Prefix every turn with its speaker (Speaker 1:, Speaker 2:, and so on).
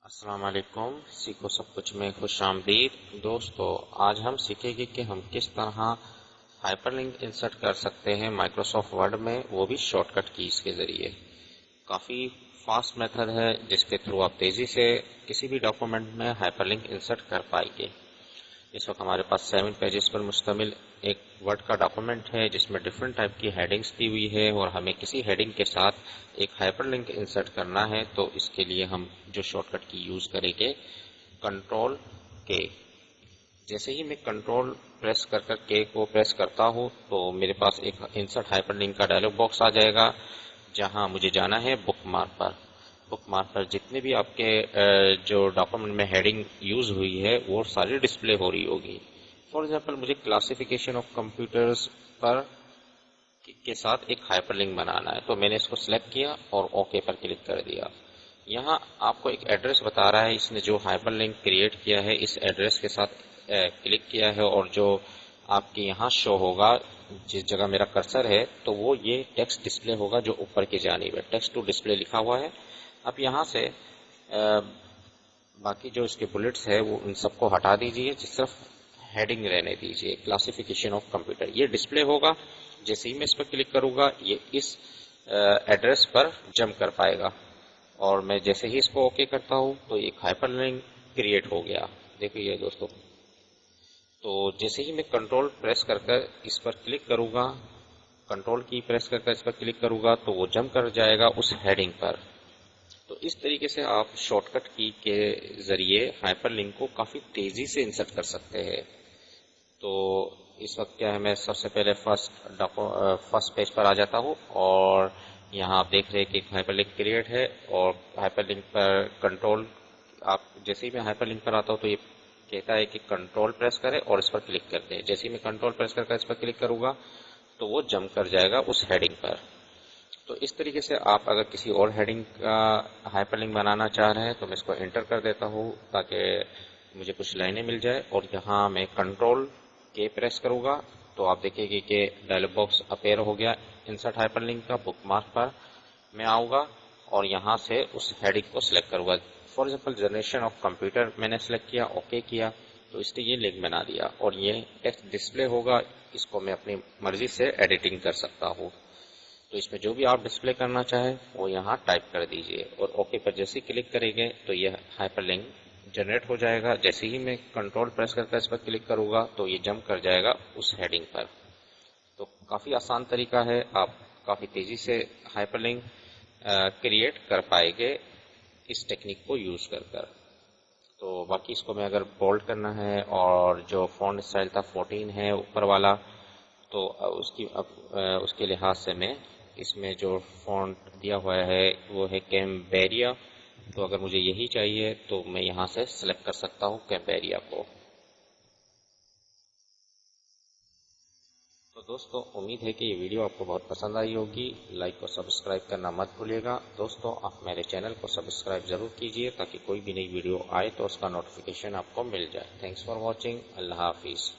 Speaker 1: السلام علیکم، سیکھو سب کچھ میں خوش آمدید دوستو۔ آج ہم سیکھیں گے کہ ہم کس طرح ہائپر لنک انسرٹ کر سکتے ہیں مائکروسافٹ ورڈ میں، وہ بھی شارٹ کٹ کیز کے ذریعے۔ کافی فاسٹ میتھڈ ہے جس کے تھرو آپ تیزی سے کسی بھی ڈاکومنٹ میں ہائپر لنک انسرٹ کر پائیں گے۔ اس وقت ہمارے پاس 7 پیجز پر مشتمل ایک ورڈ کا ڈاکومنٹ ہے جس میں ڈیفرنٹ ٹائپ کی ہیڈنگز دی ہوئی ہے، اور ہمیں کسی ہیڈنگ کے ساتھ ایک ہائپر لنک انسرٹ کرنا ہے تو اس کے لیے ہم جو شارٹ کٹ کی یوز کریں گے کنٹرول کے۔ جیسے ہی میں کنٹرول پریس کر کے کو پریس کرتا ہوں تو میرے پاس ایک انسرٹ ہائپر لنک کا ڈائلاگ باکس آ جائے گا، جہاں مجھے جانا ہے بک مارک پر۔ بک مارک پر جتنے بھی آپ کے جو ڈاکومنٹ میں ہیڈنگ یوز ہوئی ہے وہ ساری ڈسپلے ہو رہی ہوگی۔ فار ایگزامپل مجھے کلاسیفیکیشن آف کمپیوٹرز پر کے ساتھ ایک ہائپر لنک بنانا ہے، تو میں نے اس کو سلیکٹ کیا اور اوکے پر کلک کر دیا۔ یہاں آپ کو ایک ایڈریس بتا رہا ہے، اس نے جو ہائپر لنک کریٹ کیا ہے اس ایڈریس کے ساتھ کلک کیا ہے، اور جو آپ کے یہاں شو ہوگا جس جگہ میرا کرسر ہے تو وہ یہ ٹیکسٹ ڈسپلے ہوگا جو اوپر کی جانب ہے، ٹیکسٹ ٹو ڈسپلے لکھا ہوا ہے۔ اب یہاں سے باقی جو اس کے بلٹس ہے وہ ان سب کو ہٹا دیجئے، صرف ہیڈنگ رہنے دیجئے، کلاسیفیکیشن آف کمپیوٹر یہ ڈسپلے ہوگا۔ جیسے ہی میں اس پر کلک کروں گا یہ اس ایڈریس پر جمپ کر پائے گا، اور میں جیسے ہی اس کو اوکے کرتا ہوں تو ایک ہائپر لنک کریٹ ہو گیا۔ دیکھیے دوستو، تو جیسے ہی میں کنٹرول پریس کر اس پر کلک کروں گا، کنٹرول کی پریس کر اس پر کلک کروں گا تو وہ جمپ کر جائے گا اس ہیڈنگ پر۔ تو اس طریقے سے آپ شارٹ کٹ کی کے ذریعے ہائپر لنک کو کافی تیزی سے انسرٹ کر سکتے ہیں۔ تو اس وقت کیا ہے، میں سب سے پہلے فرسٹ پیج پر آ جاتا ہوں، اور یہاں آپ دیکھ رہے ہیں کہ ایک ہائپر لنک کریٹ ہے، اور ہائپر لنک پر کنٹرول آپ جیسے ہی میں ہائپر لنک پر آتا ہوں تو یہ کہتا ہے کہ کنٹرول پریس کرے اور اس پر کلک کر دیں۔ جیسے ہی میں کنٹرول پریس کر اس پر کلک کروں گا تو وہ جمپ کر جائے گا اس ہیڈنگ پر۔ تو اس طریقے سے آپ اگر کسی اور ہیڈنگ کا ہائپر لنک بنانا چاہ رہے ہیں تو میں اس کو انٹر کر دیتا ہوں تاکہ مجھے کچھ لائنیں مل جائے، اور یہاں میں کنٹرول کے پریس کروں گا تو آپ دیکھیں گے کہ ڈائلاگ باکس اپیئر ہو گیا انسرٹ ہائپر لنک کا۔ بک مارک پر میں آؤں گا اور یہاں سے اس ہیڈنگ کو سلیکٹ کروں گا۔ For example generation of computer میں نے سلیکٹ کیا، اوکے کیا تو اس نے یہ لنک بنا دیا، اور یہ ٹیکسٹ ڈسپلے ہوگا۔ اس کو میں اپنی مرضی سے ایڈیٹنگ کر سکتا ہوں، تو اس میں جو بھی آپ ڈسپلے کرنا چاہیں وہ یہاں ٹائپ کر دیجئے، اور اوکے پر جیسے ہی کلک کریں گے تو یہ ہائپر لنک جنریٹ ہو جائے گا۔ جیسے ہی میں کنٹرول پریس کر اس پر کلک کروں گا تو یہ جمپ کر جائے گا اس ہیڈنگ پر۔ تو کافی آسان طریقہ ہے، آپ کافی تیزی سے ہائپر لنک کریٹ کر پائیں گے اس ٹیکنیک کو یوز کر۔ تو باقی اس کو میں اگر بولڈ کرنا ہے، اور جو فونٹ اسٹائل تھا 14 ہے اوپر والا، تو اس کے لحاظ سے میں اس میں جو فونٹ دیا ہوا ہے وہ ہے کیمبیریا، تو اگر مجھے یہی چاہیے تو میں یہاں سے سلیکٹ کر سکتا ہوں کیمبیریا کو۔ تو دوستو امید ہے کہ یہ ویڈیو آپ کو بہت پسند آئی ہوگی۔ لائک اور سبسکرائب کرنا مت بھولیے گا۔ دوستو آپ میرے چینل کو سبسکرائب ضرور کیجئے تاکہ کوئی بھی نئی ویڈیو آئے تو اس کا نوٹیفیکیشن آپ کو مل جائے۔ Thanks for watching. اللہ حافظ۔